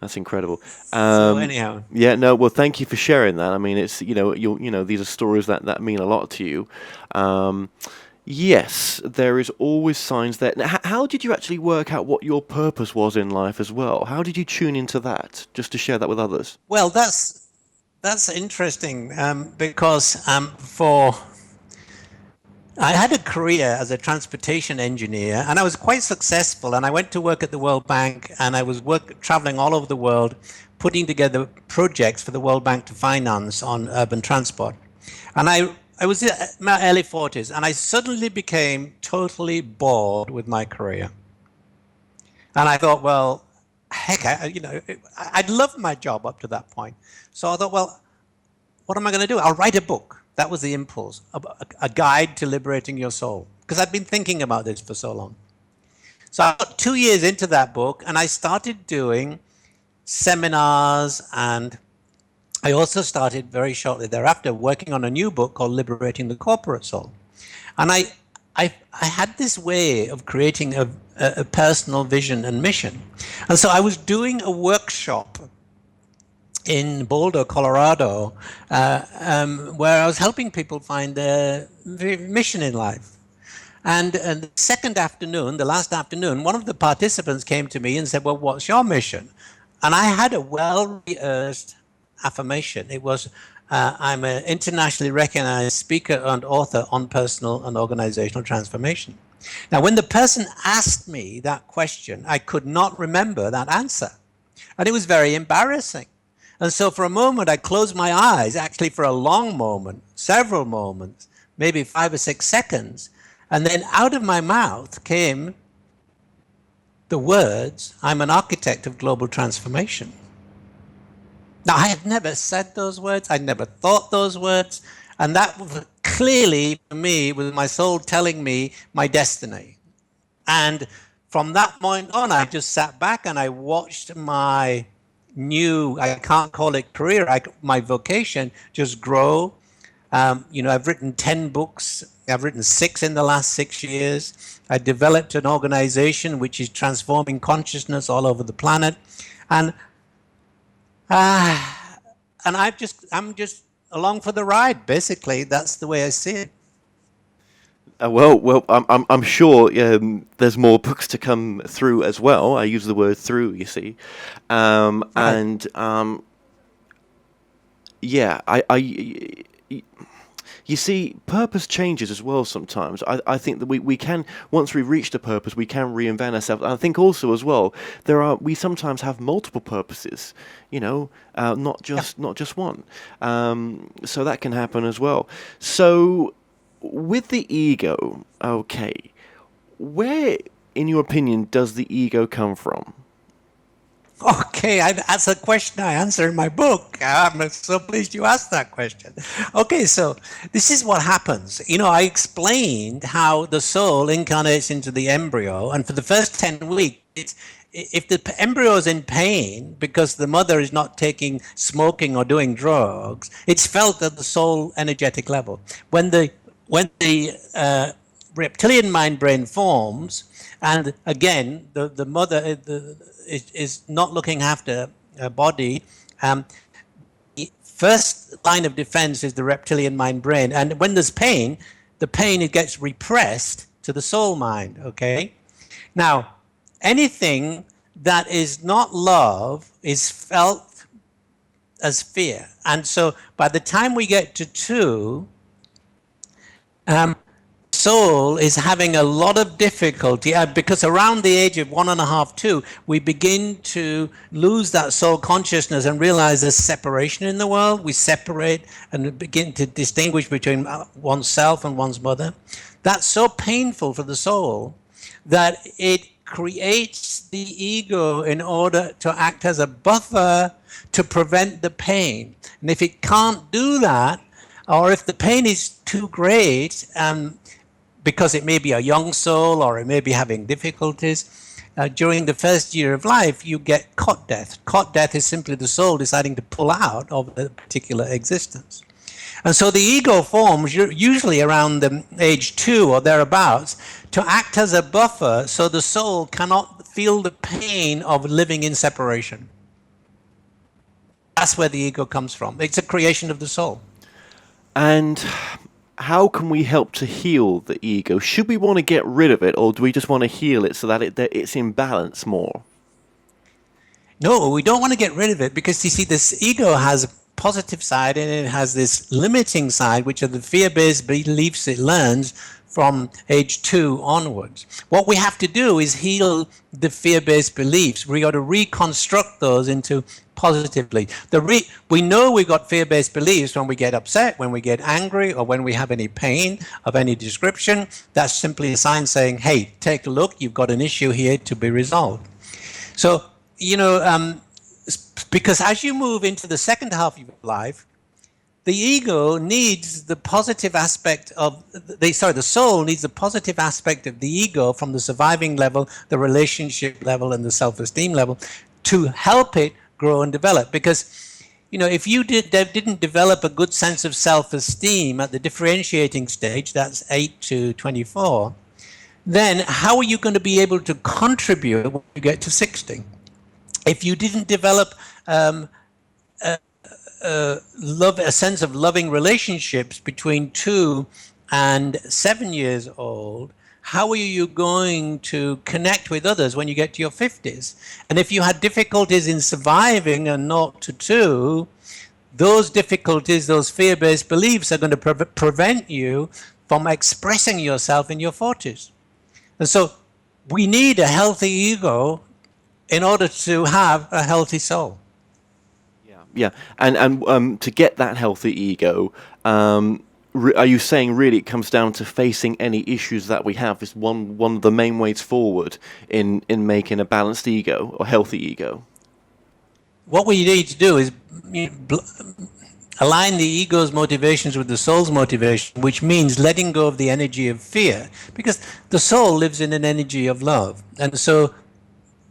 So anyhow. Yeah, no, well, thank you for sharing that. I mean, it's, these are stories that mean a lot to you. Yes, there is always signs there. Now, how did you actually work out what your purpose was in life as well? How did you tune into that, just to share that with others? Well, that's interesting, because I had a career as a transportation engineer, and I was quite successful, and I went to work at the World Bank, and I was traveling all over the world, putting together projects for the World Bank to finance on urban transport. And I was in my early 40s, and I suddenly became totally bored with my career. And I thought, well, heck, I'd loved my job up to that point. So I thought, well, what am I going to do? I'll write a book. That was the impulse, a guide to liberating your soul. Because I'd been thinking about this for so long. So I got 2 years into that book, and I started doing seminars, and I also started very shortly thereafter working on a new book called Liberating the Corporate Soul. And I had this way of creating a personal vision and mission. And so I was doing a workshop in Boulder, Colorado, where I was helping people find their mission in life. And the second afternoon, the last afternoon, one of the participants came to me and said, well, what's your mission? And I had a well-rehearsed affirmation. It was, I'm an internationally recognized speaker and author on personal and organizational transformation. Now, when the person asked me that question, I could not remember that answer. And it was very embarrassing. And so for a moment, I closed my eyes, actually for a long moment, several moments, maybe 5 or 6 seconds. And then out of my mouth came the words, I'm an architect of global transformation. Now, I had never said those words. I never thought those words. And that was clearly, for me, was my soul telling me my destiny. And from that point on, I just sat back and I watched my new, I can't call it career, my vocation just grow. I've written 10 books. I've written 6 in the last 6 years. I developed an organization which is transforming consciousness all over the planet. And I'm just along for the ride. Basically, that's the way I see it. Well, I'm sure there's more books to come through as well. I use the word "through," you see, and yeah, you see, purpose changes as well sometimes. I think that we can, once we've reached a purpose, we can reinvent ourselves. I think also as well, we sometimes have multiple purposes, not just one. So that can happen as well. So with the ego, okay, where, in your opinion, does the ego come from? Okay, that's a question I answer in my book. I'm so pleased you asked that question. Okay, so this is what happens. I explained how the soul incarnates into the embryo, and for the first 10 weeks, if the embryo is in pain because the mother is not taking smoking or doing drugs, it's felt at the soul energetic level. When the reptilian mind brain forms, and again, the mother is not looking after her body, the first line of defense is the reptilian mind brain. And when there's pain, the pain, it gets repressed to the soul mind, okay? Now, anything that is not love is felt as fear. And so by the time we get to 2, soul is having a lot of difficulty because around the age of 1.5, 2, we begin to lose that soul consciousness and realize there's separation in the world. We separate and begin to distinguish between oneself and one's mother. That's so painful for the soul that it creates the ego in order to act as a buffer to prevent the pain. And if it can't do that, or if the pain is too great, because it may be a young soul or it may be having difficulties, during the first year of life, you get cot death. Cot death is simply the soul deciding to pull out of a particular existence. And so the ego forms usually around the age 2 or thereabouts to act as a buffer so the soul cannot feel the pain of living in separation. That's where the ego comes from. It's a creation of the soul. And how can we help to heal the ego? Should we want to get rid of it, or do we just want to heal it so that it's in balance more? No, we don't want to get rid of it, because you see, this ego has a positive side and it has this limiting side, which are the fear-based beliefs it learns from age 2 onwards. What we have to do is heal the fear-based beliefs. We got to reconstruct those into positively. We know we've got fear-based beliefs when we get upset, when we get angry, or when we have any pain of any description. That's simply a sign saying, hey, take a look, you've got an issue here to be resolved. So, because as you move into the second half of your life, the ego needs the positive aspect of the soul needs the positive aspect of the ego from the surviving level, the relationship level, and the self-esteem level to help it grow and develop. Because, if you didn't develop a good sense of self-esteem at the differentiating stage, that's 8 to 24, then how are you going to be able to contribute when you get to 60? If you didn't develop a sense of loving relationships between 2 and 7 years old, how are you going to connect with others when you get to your 50s? And if you had difficulties in surviving a 0 to 2, those difficulties, those fear-based beliefs are going to prevent you from expressing yourself in your 40s. And so we need a healthy ego in order to have a healthy soul. Yeah, and to get that healthy ego, are you saying really it comes down to facing any issues that we have is one of the main ways forward in making a balanced ego or healthy ego? What we need to do is align the ego's motivations with the soul's motivation, which means letting go of the energy of fear, because the soul lives in an energy of love. And so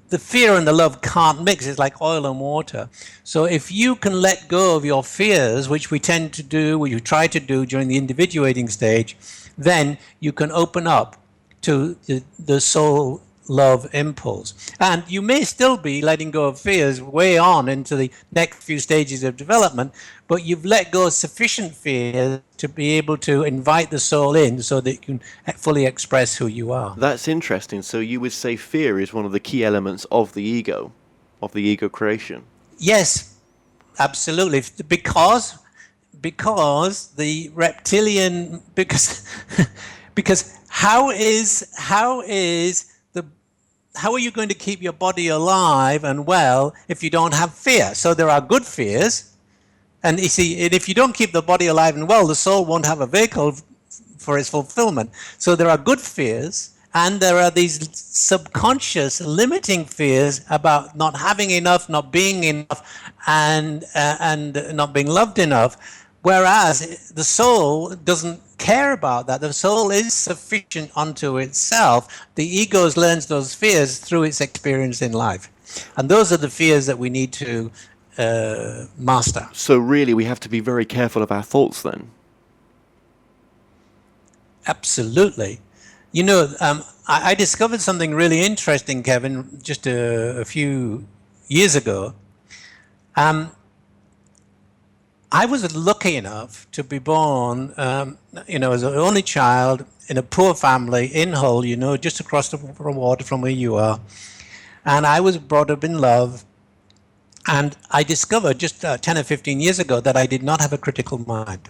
the fear and the love can't mix. It's like oil and water. So if you can let go of your fears, which we tend to do, which you try to do during the individuating stage, then you can open up to the soul love impulse. And you may still be letting go of fears way on into the next few stages of development, but you've let go of sufficient fear to be able to invite the soul in so that you can fully express who you are. That's interesting. So you would say fear is one of the key elements of the ego creation? Yes, absolutely. Because the reptilian, because how are you going to keep your body alive and well if you don't have fear? So there are good fears. And you see, if you don't keep the body alive and well, the soul won't have a vehicle for its fulfillment. So there are good fears, and there are these subconscious limiting fears about not having enough, not being enough, and not being loved enough. Whereas the soul doesn't care about that. The soul is sufficient unto itself. The ego learns those fears through its experience in life. And those are the fears that we need to master. So really we have to be very careful of our thoughts then? Absolutely. You know, I discovered something really interesting, Kevin, just a few years ago. I was lucky enough to be born, as an only child in a poor family in Hull, just across the water from where you are. And I was brought up in love. And I discovered just 10 or 15 years ago that I did not have a critical mind.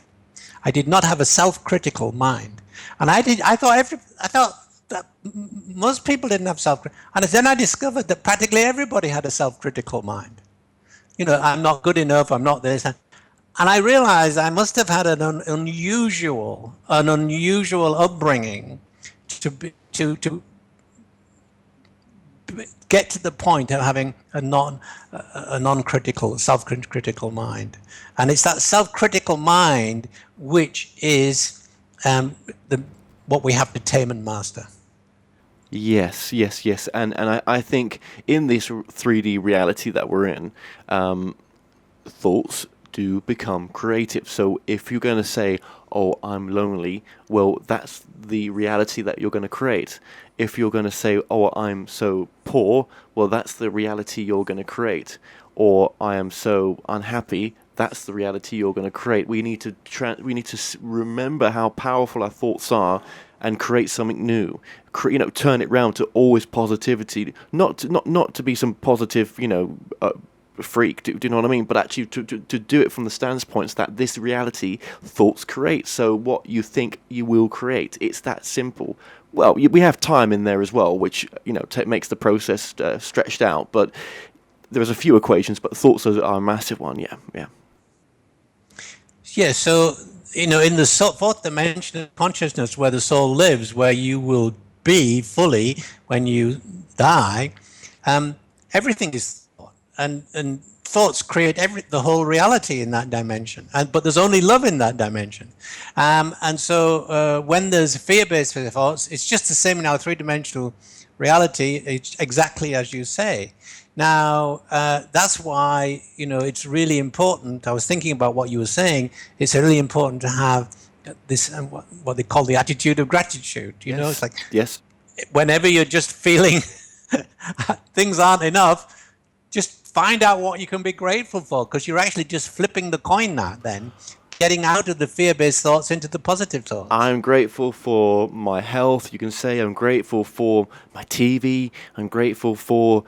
I did not have a self-critical mind. And I thought that most people didn't have self-critical. And then I discovered that practically everybody had a self-critical mind. I'm not good enough, I'm not this. And I realized I must have had an unusual upbringing to get to the point of having a non-critical, self-critical mind. And it's that self-critical mind which is what we have to tame and master. Yes, yes, yes. And I think in this 3D reality that we're in, thoughts do become creative. So if you're going to say, oh, I'm lonely, well, that's the reality that you're going to create. If you're going to say, oh, I'm so poor, well, that's the reality you're going to create. Or I am so unhappy, that's the reality you're going to create. We need to remember how powerful our thoughts are and create something new. Turn it round to always positivity. Not to be some positive, freak. Do you know what I mean? But actually, to do it from the standpoint that this reality thoughts create. So what you think, you will create. It's that simple. Well, we have time in there as well, which makes the process stretched out. But there's a few equations, but thoughts are a massive one. Yeah. So in the fourth dimension of consciousness, where the soul lives, where you will be fully when you die, everything is thought, and thoughts create the whole reality in that dimension. But there's only love in that dimension, and so when there's fear-based thoughts, it's just the same in our three-dimensional reality. It's exactly as you say. Now, that's why, it's really important. I was thinking about what you were saying. It's really important to have this, what they call the attitude of gratitude. It's like, yes, whenever you're just feeling things aren't enough, just find out what you can be grateful for, because you're actually just flipping the coin then. Getting out of the fear-based thoughts into the positive thoughts. I'm grateful for my health, you can say. I'm grateful for my TV. I'm grateful for,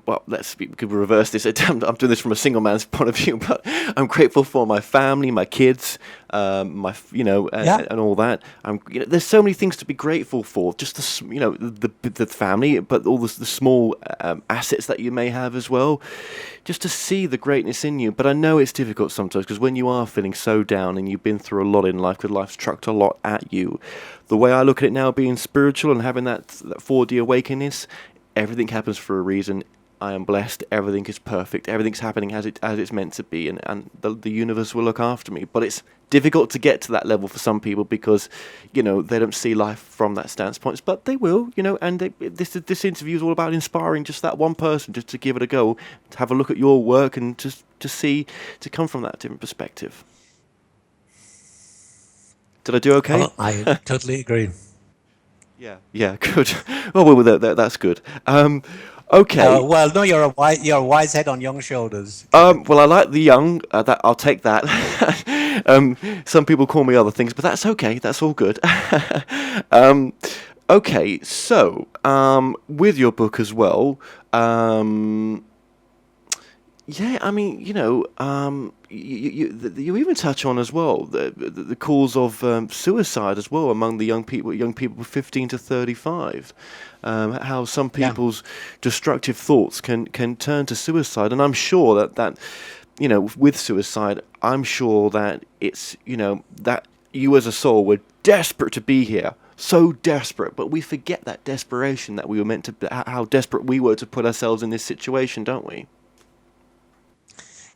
we could reverse this. I'm doing this from a single man's point of view, but I'm grateful for my family, my kids, and all that. There's so many things to be grateful for. Just the family, but all the small assets that you may have as well. Just to see the greatness in you. But I know it's difficult sometimes, because when you are feeling so down and you've been through a lot in life, because life's chucked a lot at you, the way I look at it now, being spiritual and having that 4D awakeness, everything happens for a reason. I am blessed. Everything is perfect. Everything's happening as it's meant to be, and the universe will look after me. But it's difficult to get to that level for some people, because they don't see life from that standpoint. But they will, and this interview is all about inspiring just that one person, just to give it a go, to have a look at your work, and just to come from that different perspective. Did I do okay? Oh, I totally agree. Yeah, good. Well, that's good. Okay. No, you're a wise head on young shoulders. Well, I like the young. That I'll take that. Some people call me other things, but that's okay. That's all good. Okay, so with your book as well. You even touch on as well the cause of suicide as well among the young people 15 to 35. How some people's destructive thoughts can turn to suicide, and I'm sure that with suicide, I'm sure that it's that you as a soul were desperate to be here. So desperate, but we forget that desperation that we were meant to, how desperate we were to put ourselves in this situation, don't we?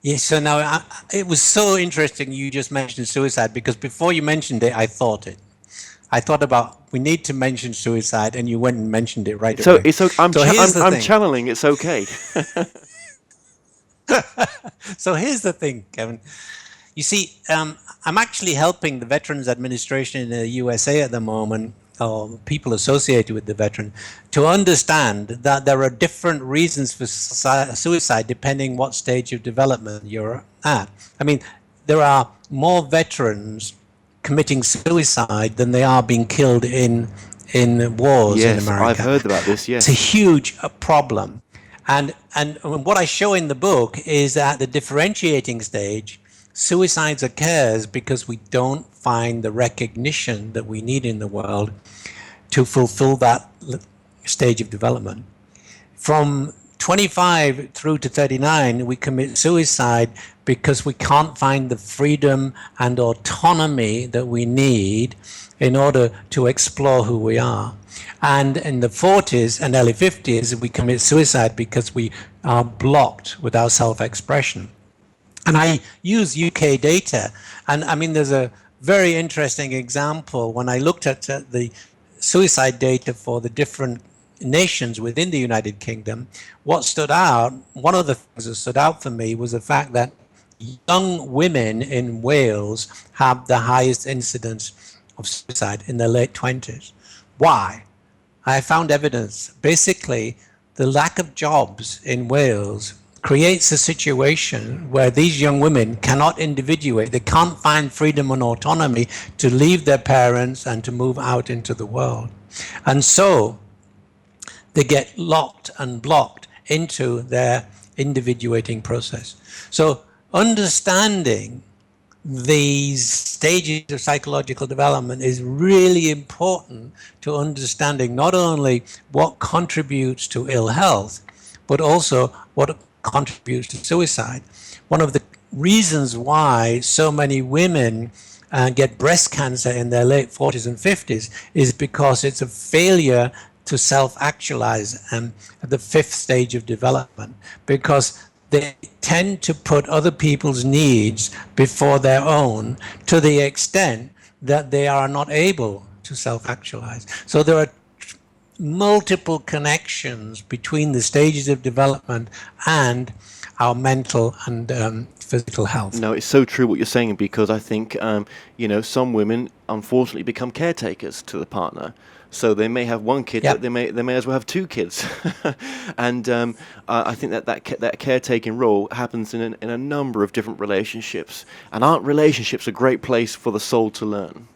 Yes, so now it was so interesting you just mentioned suicide, because before you mentioned it, I thought about, we need to mention suicide, and you went and mentioned it right away. So I'm channeling, it's okay. So here's the thing, Kevin. You see, I'm actually helping the Veterans Administration in the USA at the moment, or people associated with the veteran, to understand that there are different reasons for suicide depending what stage of development you're at. I mean, there are more veterans committing suicide than they are being killed in wars in America. Yes, I've heard about this, yes. It's a huge problem. And what I show in the book is that at the differentiating stage, suicides occurs because we don't find the recognition that we need in the world to fulfill that stage of development. From 25 through to 39, we commit suicide because we can't find the freedom and autonomy that we need in order to explore who we are. And in the 40s and early 50s, we commit suicide because we are blocked with our self-expression. And I use UK data, and I mean, there's a very interesting example when I looked at the suicide data for the different nations within the United Kingdom. What stood out, one of the things that stood out for me was the fact that young women in Wales have the highest incidence of suicide in their late 20s. Why? I found evidence. Basically, the lack of jobs in Wales creates a situation where these young women cannot individuate. They can't find freedom and autonomy to leave their parents and to move out into the world. And so they get locked and blocked into their individuating process. So understanding these stages of psychological development is really important to understanding not only what contributes to ill health, but also what contributes to suicide. One of the reasons why so many women get breast cancer in their late 40s and 50s is because it's a failure to self-actualize at the 5th stage of development, because they tend to put other people's needs before their own to the extent that they are not able to self-actualize. So there are multiple connections between the stages of development and our mental and physical health. No, it's so true what you're saying, because I think, some women unfortunately become caretakers to the partner. So they may have one kid, but they may as well have two kids. And I think that caretaking role happens in a number of different relationships. And aren't relationships a great place for the soul to learn?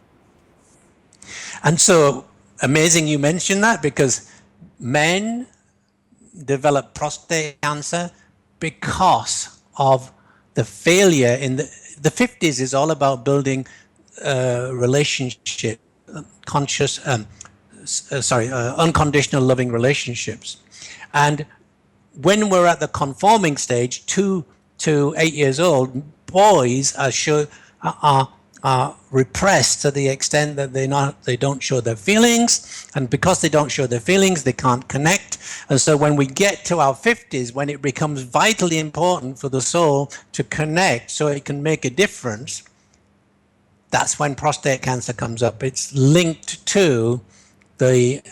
And so amazing you mentioned that, because men develop prostate cancer because of the failure in the 50s is all about building relationship, unconditional loving relationships. And when we're at the conforming stage, 2 to 8 years old, boys are repressed to the extent that they don't show their feelings, and because they don't show their feelings, they can't connect. And so when we get to our 50s, when it becomes vitally important for the soul to connect so it can make a difference, that's when prostate cancer comes up. It's linked to the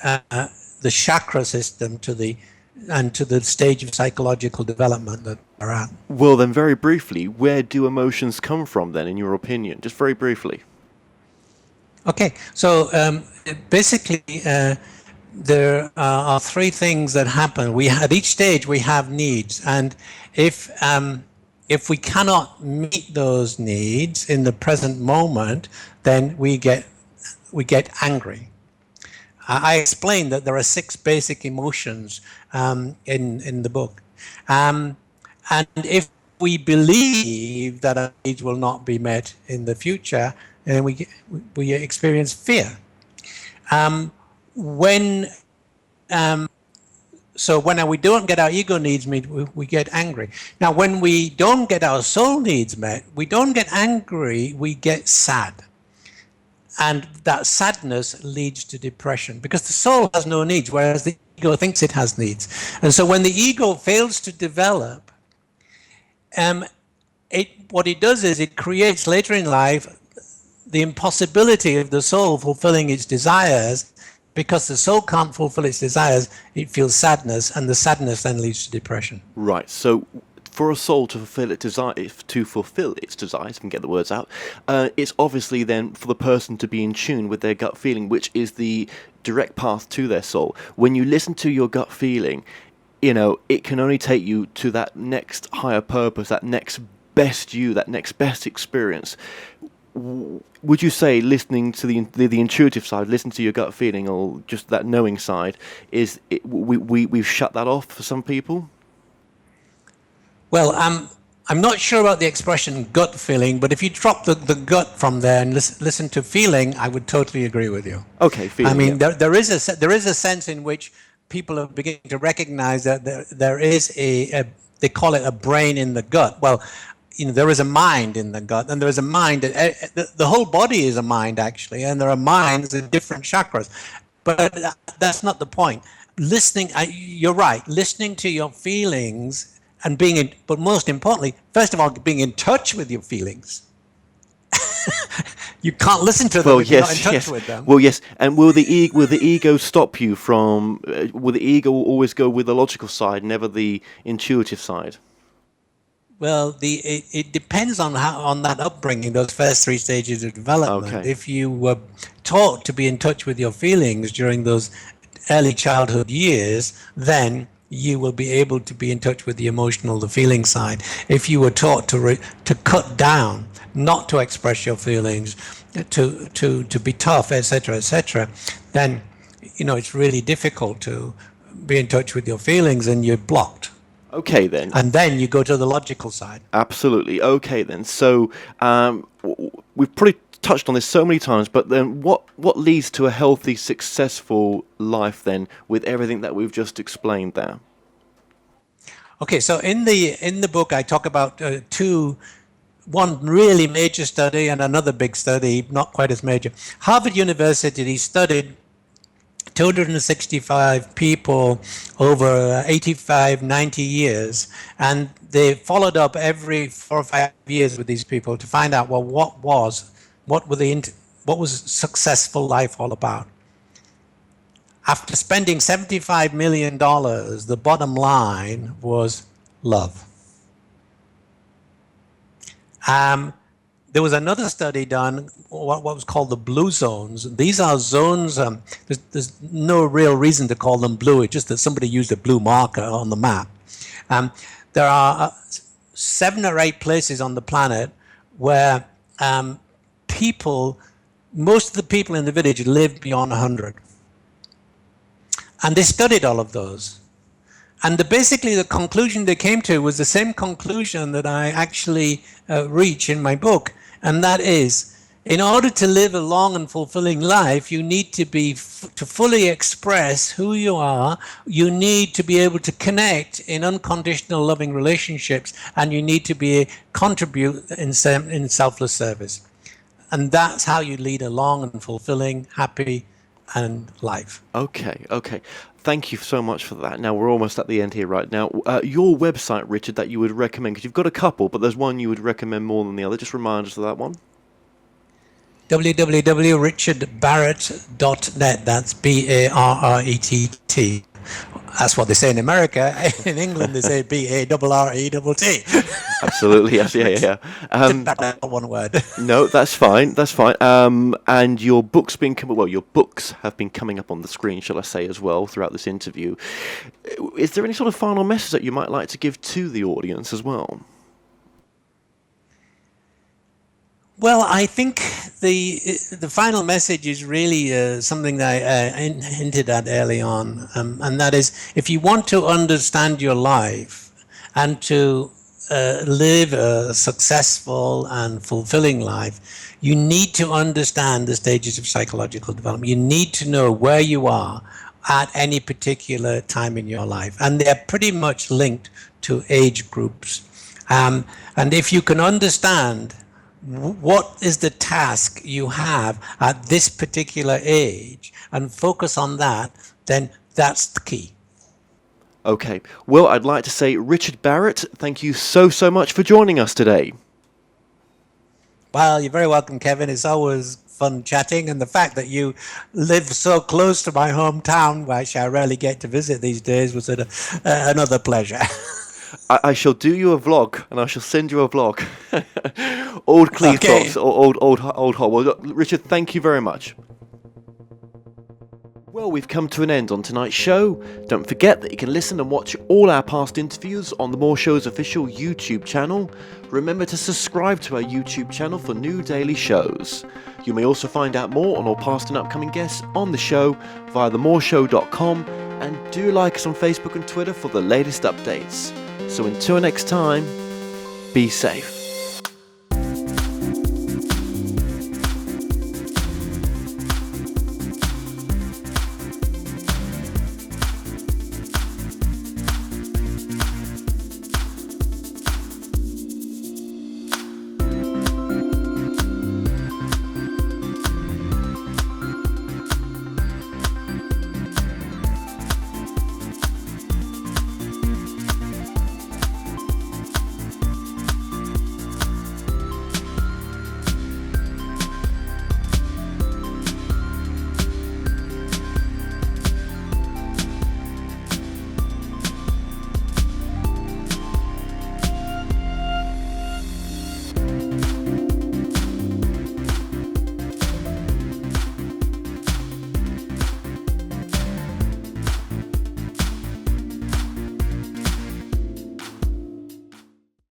chakra system, to the stage of psychological development that we're at. Well, then, very briefly, where do emotions come from, then, in your opinion? Just very briefly. Okay, so basically, there are three things that happen. At each stage, we have needs, and if we cannot meet those needs in the present moment, then we get angry. I explained that there are 6 basic emotions in the book. And if we believe that our needs will not be met in the future, then we experience fear. When we don't get our ego needs met, we get angry. Now, when we don't get our soul needs met, we don't get angry, we get sad. And that sadness leads to depression, because the soul has no needs, whereas the ego thinks it has needs. And so when the ego fails to develop, what it does is it creates later in life the impossibility of the soul fulfilling its desires. Because the soul can't fulfill its desires, it feels sadness, and the sadness then leads to depression. Right. So for a soul to fulfill its desires, if I can get the words out, it's obviously then for the person to be in tune with their gut feeling, which is the direct path to their soul. When you listen to your gut feeling, it can only take you to that next higher purpose, that next best you, that next best experience. Would you say listening to the intuitive side, listen to your gut feeling, or just that knowing side, we've shut that off for some people? Well, I'm not sure about the expression gut feeling, but if you drop the gut from there and listen to feeling, I would totally agree with you. Okay, feeling. I mean, there is a sense in which people are beginning to recognize that there is they call it a brain in the gut. Well, there is a mind in the gut, and there is a mind. The whole body is a mind, actually, and there are minds in different chakras. But that's not the point. Listening, you're right. Listening to your feelings and but most importantly, first of all, being in touch with your feelings. You can't listen to them if you're not in touch with them. Well, yes. And will the ego stop you from? Will the ego always go with the logical side, never the intuitive side? Well, it depends on that upbringing, those first 3 stages of development. Okay. If you were taught to be in touch with your feelings during those early childhood years, then you will be able to be in touch with the feeling side. If you were taught to cut down, not to express your feelings, to be tough, etc., then it's really difficult to be in touch with your feelings, and you're blocked. Okay, then. And then you go to the logical side. Absolutely. Okay, then. So we've probably touched on this so many times, but then what leads to a healthy, successful life then, with everything that we've just explained there? Okay, so in the book I talk about one really major study and another big study, not quite as major. Harvard University studied 265 people over 85, 90 years, and they followed up every 4 or 5 years with these people to find out, well, what was successful life all about? After spending $75 million, the bottom line was love. There was another study done, what was called the blue zones. These are zones, there's no real reason to call them blue, it's just that somebody used a blue marker on the map. There are 7 or 8 places on the planet where most of the people in the village lived beyond 100. And they studied all of those. And basically the conclusion they came to was the same conclusion that I actually reach in my book. And that is, in order to live a long and fulfilling life, you need to to fully express who you are. You need to be able to connect in unconditional loving relationships, and you need to contribute in selfless service. And that's how you lead a long and fulfilling, happy life. Okay. Thank you so much for that. Now, we're almost at the end here right now. Your website, Richard, that you would recommend, because you've got a couple, but there's one you would recommend more than the other. Just remind us of that one. www.richardbarrett.net. That's BARRETT. That's what they say in America. In England, they say BARRETT. Absolutely, yes, yeah. Not one word. No, that's fine. And your books your books have been coming up on the screen, shall I say, as well, throughout this interview. Is there any sort of final message that you might like to give to the audience as well? Well, I think the final message is really something that I hinted at early on, and that is, if you want to understand your life and to live a successful and fulfilling life, you need to understand the stages of psychological development. You need to know where you are at any particular time in your life, and they're pretty much linked to age groups. And if you can understand what is the task you have at this particular age and focus on that, then that's the key. Okay. Well, I'd like to say, Richard Barrett, thank you so much for joining us today. Well, you're very welcome, Kevin. It's always fun chatting, and the fact that you live so close to my hometown, which I rarely get to visit these days, was another pleasure. I shall do you a vlog, and I shall send you a vlog. Old Cleethrops, old hot. Well, Richard, thank you very much. Well, we've come to an end on tonight's show. Don't forget that you can listen and watch all our past interviews on The More Show's official YouTube channel. Remember to subscribe to our YouTube channel for new daily shows. You may also find out more on all past and upcoming guests on the show via themoreshow.com, and do like us on Facebook and Twitter for the latest updates. So until next time, be safe.